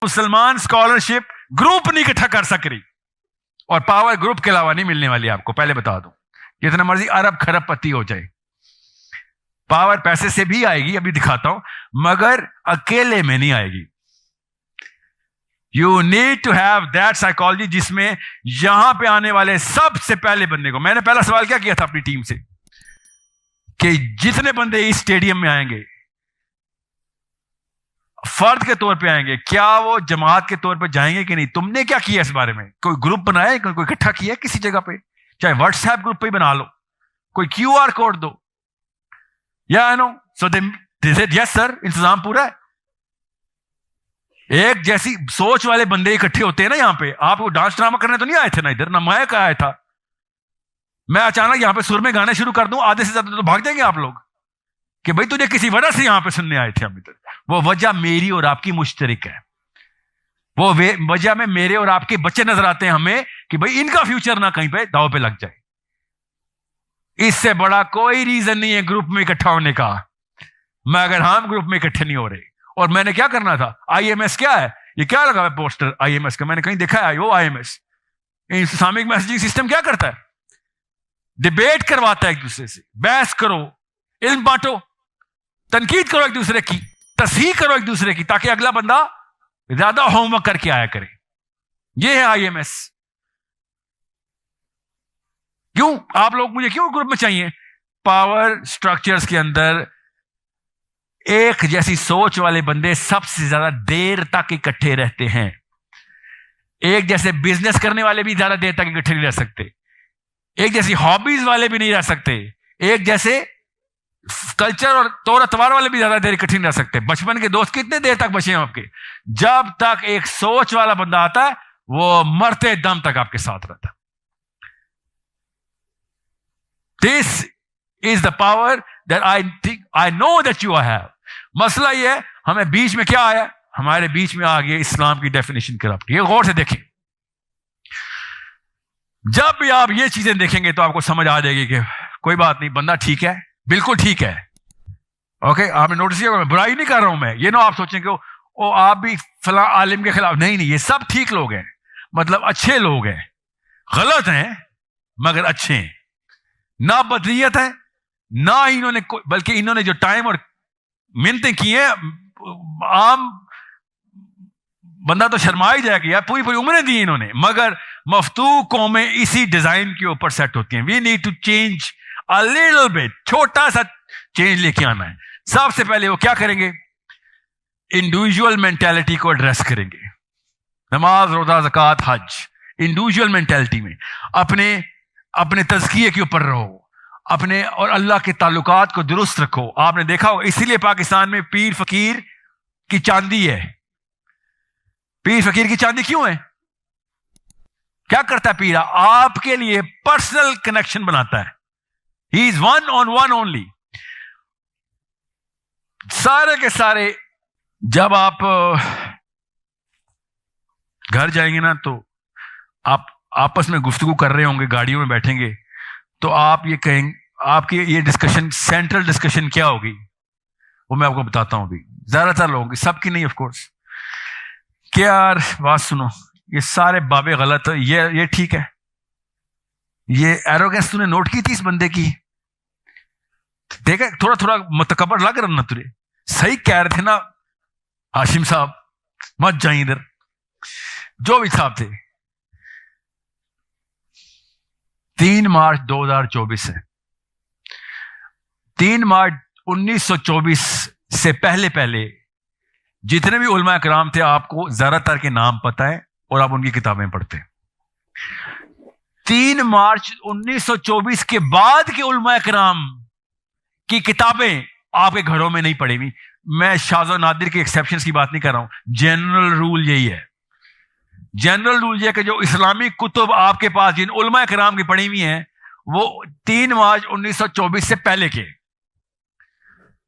مسلمان scholarship group نہیں اکٹھا کر سک رہی, اور پاور گروپ کے علاوہ نہیں ملنے والی. آپ کو پہلے بتا دوں, جتنا مرضی ارب کھرب پتی ہو جائے, پاور پیسے سے بھی آئے گی, ابھی دکھاتا ہوں, مگر اکیلے میں نہیں آئے گی. You need to have that psychology جس میں یہاں پہ آنے والے سب سے پہلے بندے کو, میں نے پہلا سوال کیا تھا اپنی ٹیم سے کہ جتنے بندے اس اسٹیڈیم میں آئیں گے فرد کے طور پہ آئیں گے, کیا وہ جماعت کے طور پہ جائیں گے کہ نہیں؟ تم نے کیا کیا اس بارے میں؟ کوئی گروپ بنایا, کوئی اکٹھا کیا کسی جگہ پہ, چاہے واٹس ایپ گروپ پہ بنا لو, کوئی کیو آر کوڈ دو, یا نو سو دے سیڈ یس سر, انتظام پورا ہے. ایک جیسی سوچ والے بندے اکٹھے ہوتے ہیں نا یہاں پہ. آپ کو ڈانس ڈرامہ کرنے تو نہیں آئے تھے نا ادھر, نہ میں کا آیا تھا. میں اچانک یہاں پہ سر میں گانے شروع کر دوں, آدھے سے زیادہ تو بھاگ جائیں گے آپ لوگ کہ بھائی تجھے کسی وجہ سے یہاں پہ سننے آئے تھے ہم ادھر. وہ وجہ میری اور آپ کی مشترک ہے. وہ وجہ میں میرے اور آپ کے بچے نظر آتے ہیں ہمیں کہ بھائی ان کا فیوچر نہ کہیں پہ داؤ پہ لگ جائے. اس سے بڑا کوئی ریزن نہیں ہے گروپ میں اکٹھا ہونے کا, مگر ہم گروپ میں اکٹھے نہیں ہو رہے. اور میں نے کیا کرنا تھا, آئی ایم ایس کیا ہے, یہ کیا لگا ہے پوسٹر آئی ایم ایس کا, میں نے کہیں دیکھا ہے وہ I am S Islamic messaging system کیا کرتا ہے, ڈیبیٹ کرواتا ہے ایک دوسرے سے, بحث کرو, علم بانٹو, تنقید کرو ایک دوسرے کی, تصحیح کرو ایک دوسرے کی, تاکہ اگلا بندہ زیادہ ہوم ورک کر کے آیا کرے. یہ ہے آئی ایم ایس. کیوں آپ لوگ مجھے کیوں گروپ میں چاہیے؟ پاور سٹرکچرز کے اندر ایک جیسی سوچ والے بندے سب سے زیادہ دیر تک اکٹھے رہتے ہیں. ایک جیسے بزنس کرنے والے بھی زیادہ دیر تک اکٹھے نہیں رہ سکتے, ایک جیسی ہابیز والے بھی نہیں رہ سکتے, ایک جیسے کلچر اور طور اتوار والے بھی زیادہ دیر اکٹھے نہیں رہ سکتے. بچپن کے دوست کتنے دیر تک بچے ہیں آپ کے؟ جب تک ایک سوچ والا بندہ آتا ہے وہ مرتے دم تک آپ کے ساتھ رہتا ہے. This is the power that I know that you have. مسئلہ یہ ہے ہمیں بیچ میں کیا آیا, ہمارے بیچ میں آ گیا اسلام کی ڈیفینیشن کرپٹ. یہ غور سے دیکھیں, جب بھی آپ یہ چیزیں دیکھیں گے تو آپ کو سمجھ آ جائے گی کہ کوئی بات نہیں, بندہ ٹھیک ہے, بالکل ٹھیک ہے. اوکے, آپ نے نوٹس کیا, میں برائی نہیں کر رہا ہوں, میں یہ نہ آپ سوچیں کہ آپ بھی فلاں عالم کے خلاف. نہیں, یہ سب ٹھیک لوگ ہیں, مطلب اچھے لوگ ہیں, غلط ہیں مگر اچھے ہیں. نہ بدلیت ہے نہ انہوں نے, بلکہ انہوں نے جو ٹائم اور محنتیں کی ہیں, عام بندہ تو شرما ہی جائے گا, پوری عمریں دی انہوں نے, مگر مفتو قومیں اسی ڈیزائن کے اوپر سیٹ ہوتی ہیں. We need to change a little bit, چھوٹا سا چینج لے کے آنا ہے. سب سے پہلے وہ کیا کریں گے, انڈیویجول مینٹالٹی کو ایڈریس کریں گے. نماز, روزہ, زکوٰۃ, حج, انڈیویجول مینٹالٹی میں اپنے تزکیے کے اوپر رہو, اپنے اور اللہ کے تعلقات کو درست رکھو. آپ نے دیکھا ہو اسی لیے پاکستان میں پیر فقیر کی چاندی ہے. پیر فقیر کی چاندی کیوں ہے؟ کیا کرتا ہے پیر؟ آپ کے لیے پرسنل کنیکشن بناتا ہے. He is one on one only. سارے کے سارے جب آپ گھر جائیں گے نا تو آپ آپس میں گفتگو کر رہے ہوں گے, گاڑیوں میں بیٹھیں گے, تو آپ یہ کہیں, آپ کی یہ ڈسکشن, سینٹرل ڈسکشن کیا ہوگی وہ میں آپ کو بتاتا ہوں. ابھی زیادہ تر لوگوں کی, سب کی نہیں آف کورس, کہ یار بات سنو, یہ سارے بابے غلط ہے, یہ ٹھیک ہے. یہ ایروگنس تو نے نوٹ کی تھی اس بندے کی, دیکھا تھوڑا متکبر لگ رہا نا تجھے, صحیح کہہ رہے تھے نا ہاشم صاحب, مت جائیں ادھر. جو بھی صاحب تھے, 3 مارچ 2024 ہے. 3 مارچ 1924 سے پہلے جتنے بھی علماء کرام تھے, آپ کو زیادہ تر کے نام پتہ ہے اور آپ ان کی کتابیں پڑھتے ہیں. 3 مارچ 1924 کے بعد کے علماء کرام کی کتابیں آپ کے گھروں میں نہیں پڑھی ہوئی. میں شاذ و نادر کے ایکسیپشنز کی بات نہیں کر رہا ہوں, جنرل رول یہی ہے. جنرل رول یہ کہ جو اسلامی کتب آپ کے پاس جن علماء کرام کی پڑھی ہوئی ہیں وہ 3 مارچ 1924 سے پہلے کے,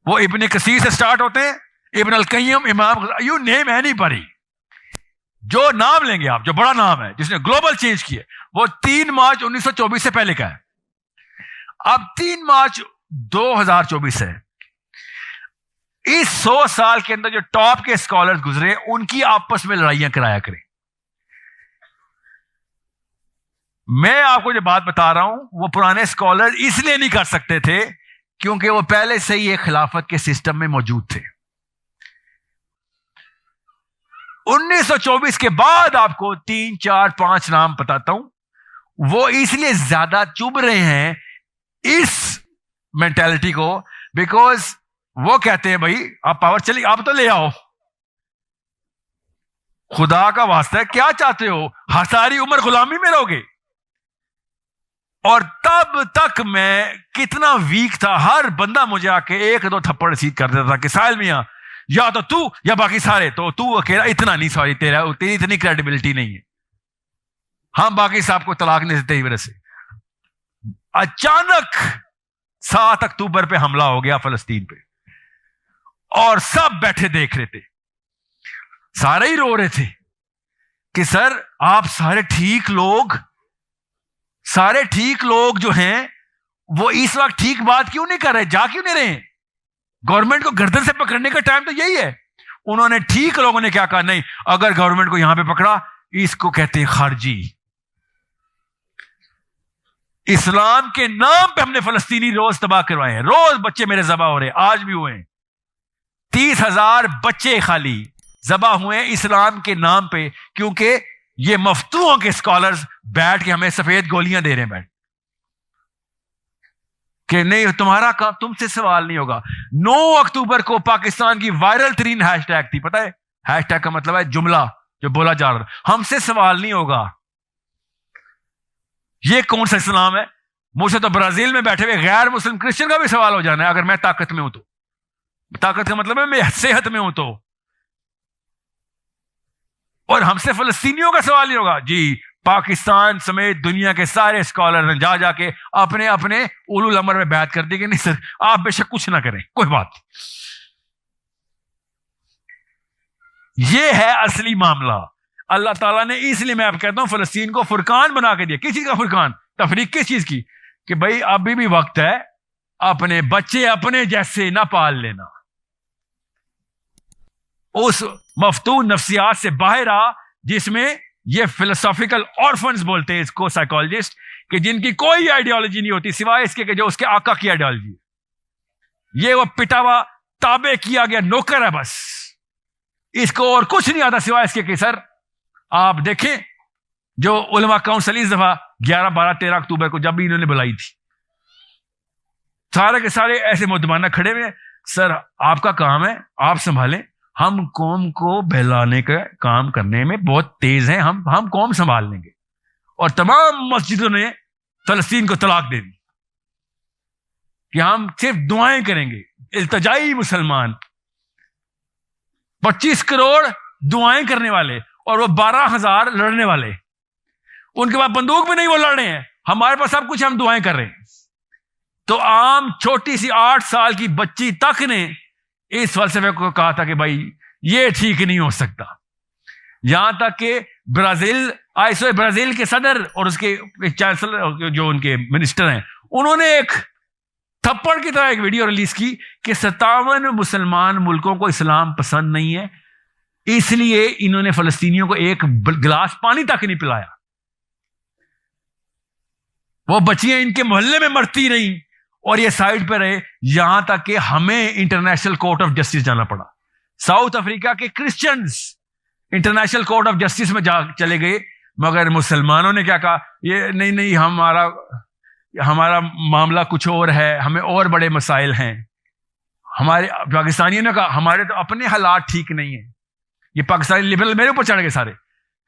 وہ ابن کثیر سے سٹارٹ ہوتے ہیں, ابن القیم, امام, یو نیم اینی بڑی, جو نام لیں گے آپ, جو بڑا نام ہے جس نے گلوبل چینج کیا, وہ 3 مارچ 1924 سے پہلے کا ہے. اب 3 مارچ 2024 ہے, اس 100 سال کے اندر جو ٹاپ کے اسکالر گزرے ان کی آپس میں لڑائیاں کرایا کریں. میں آپ کو جو بات بتا رہا ہوں وہ پرانے اسکالر اس لیے نہیں کر سکتے تھے کیونکہ وہ پہلے سے ہی ایک خلافت کے سسٹم میں موجود تھے. 1924 کے بعد آپ کو 3 4 5 نام بتاتا ہوں. وہ اس لیے زیادہ چبھ رہے ہیں اس مینٹالٹی کو بیکاز وہ کہتے ہیں بھائی آپ پاور چلی آپ تو لے آؤ. خدا کا واسطہ ہے کیا چاہتے ہو؟ ساری عمر غلامی میں رہو گے. اور تب تک میں کتنا ویک تھا, ہر بندہ مجھے آ کے 1 2 تھپڑ رسید کر دیتا تھا کہ ساحل میاں یا تو یا باقی سارے, تو اکیلا اتنا نہیں, سوری تیری اتنی کریڈیبلٹی نہیں ہے, ہم باقی صاحب کو طلاق نہیں دیتے. ہی وجہ سے اچانک 7 اکتوبر پہ حملہ ہو گیا فلسطین پہ اور سب بیٹھے دیکھ رہے تھے, سارے ہی رو رہے تھے کہ سر آپ سارے ٹھیک لوگ جو ہیں وہ اس وقت ٹھیک بات کیوں نہیں کر رہے, جا کیوں نہیں رہے؟ گورنمنٹ کو گردن سے پکڑنے کا ٹائم تو یہی ہے. انہوں نے ٹھیک لوگوں نے کیا کہا, نہیں اگر گورنمنٹ کو یہاں پہ پکڑا اس کو کہتے ہیں خارجی. اسلام کے نام پہ ہم نے فلسطینی روز تباہ کروائے ہیں, روز بچے میرے ذبح ہو رہے ہیں, آج بھی ہوئے ہیں 30,000 بچے خالی ذبح ہوئے ہیں اسلام کے نام پہ, کیونکہ یہ مفتوحوں کے اسکالرز بیٹھ کے ہمیں سفید گولیاں دے رہے ہیں بیٹھ کہ نہیں تمہارا کام, تم سے سوال نہیں ہوگا. 9 اکتوبر کو پاکستان کی وائرل ترین ہیش ٹیگ تھی, پتہ ہے ہیش ٹیگ کا مطلب ہے جملہ جو بولا جا رہا تھا, ہم سے سوال نہیں ہوگا. یہ کون سا اسلام ہے؟ مجھ سے تو برازیل میں بیٹھے ہوئے غیر مسلم کرسچن کا بھی سوال ہو جانا ہے اگر میں طاقت میں ہوں تو. طاقت کا مطلب ہے میں صحت میں ہوں تو. اور ہم سے فلسطینیوں کا سوال نہیں ہوگا. جی پاکستان سمیت دنیا کے سارے اسکالر نے جا کے اپنے اولو الامر میں بیعت کر دی کہ نہیں سر آپ بے شک کچھ نہ کریں, کوئی بات. یہ ہے اصلی معاملہ. اللہ تعالیٰ نے اس لیے میں آپ کہتا ہوں فلسطین کو فرقان بنا کے دیا. کس چیز کا فرقان؟ تفریق کس چیز کی؟ کہ بھائی ابھی بھی وقت ہے اپنے بچے اپنے جیسے نہ پال لینا. اس مفتون نفسیات سے باہر آ جس میں یہ فلسافیکل آرفنز بولتے ہیں اس کو سائیکالوجسٹ, کہ جن کی کوئی آئیڈیالوجی نہیں ہوتی سوائے اس کے کہ جو اس کے آقا کی آئیڈیالوجی ہے. یہ وہ پٹا ہوا تابع کیا گیا نوکر ہے بس, اس کو اور کچھ نہیں آتا سوائے اس کے کہ سر آپ دیکھیں جو علماء کاؤنسل اس دفعہ 11 12 13 اکتوبر کو جب بھی انہوں نے بلائی تھی سارے کے سارے ایسے مدمانہ کھڑے ہوئے, سر آپ کا کام ہے آپ سنبھالیں, ہم قوم کو بہلانے کا کام کرنے میں بہت تیز ہیں, ہم قوم سنبھال لیں گے. اور تمام مسجدوں نے فلسطین کو طلاق دے دی کہ ہم صرف دعائیں کریں گے. التجائی مسلمان 25 کروڑ دعائیں کرنے والے اور وہ 12,000 لڑنے والے, ان کے پاس بندوق بھی نہیں, وہ لڑ رہے ہیں, ہمارے پاس سب کچھ, ہم دعائیں کر رہے ہیں. تو عام چھوٹی سی 8 سال کی بچی تک نے اس فلسفے کو کہا تھا کہ بھائی یہ ٹھیک نہیں ہو سکتا. یہاں تک کہ برازیل کے صدر اور اس کے چانسلر جو ان کے منسٹر ہیں انہوں نے ایک تھپڑ کی طرح ایک ویڈیو ریلیز کی کہ 57 مسلمان ملکوں کو اسلام پسند نہیں ہے, اس لیے انہوں نے فلسطینیوں کو ایک گلاس پانی تک نہیں پلایا. وہ بچیاں ان کے محلے میں مرتی رہیں اور یہ سائڈ پہ رہے, یہاں تک کہ ہمیں انٹرنیشنل کورٹ آف جسٹس جانا پڑا. ساؤتھ افریقہ کے Christians international court of justice میں چلے گئے, مگر مسلمانوں نے کیا کہا, یہ نہیں ہمارا معاملہ کچھ اور ہے, ہمیں اور بڑے مسائل ہیں. ہمارے پاکستانیوں نے کہا ہمارے تو اپنے حالات ٹھیک نہیں ہیں. یہ پاکستانی لبرل میرے اوپر چڑھ گئے سارے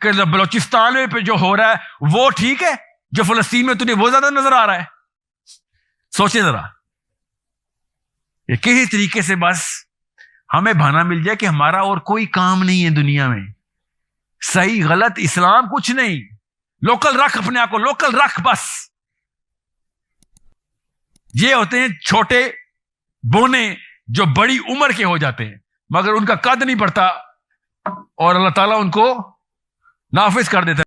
کہ بلوچستان میں جو ہو رہا ہے وہ ٹھیک ہے, جو فلسطین میں تجھے وہ زیادہ نظر آ رہا ہے. سوچے ذرا, یہ کسی طریقے سے بس ہمیں بہانا مل جائے کہ ہمارا اور کوئی کام نہیں ہے دنیا میں, صحیح غلط اسلام کچھ نہیں, لوکل رکھ اپنے آپ کو, لوکل رکھ بس. یہ ہوتے ہیں چھوٹے بونے جو بڑی عمر کے ہو جاتے ہیں مگر ان کا قد نہیں بڑھتا اور اللہ تعالیٰ ان کو نافذ کر دیتا ہے.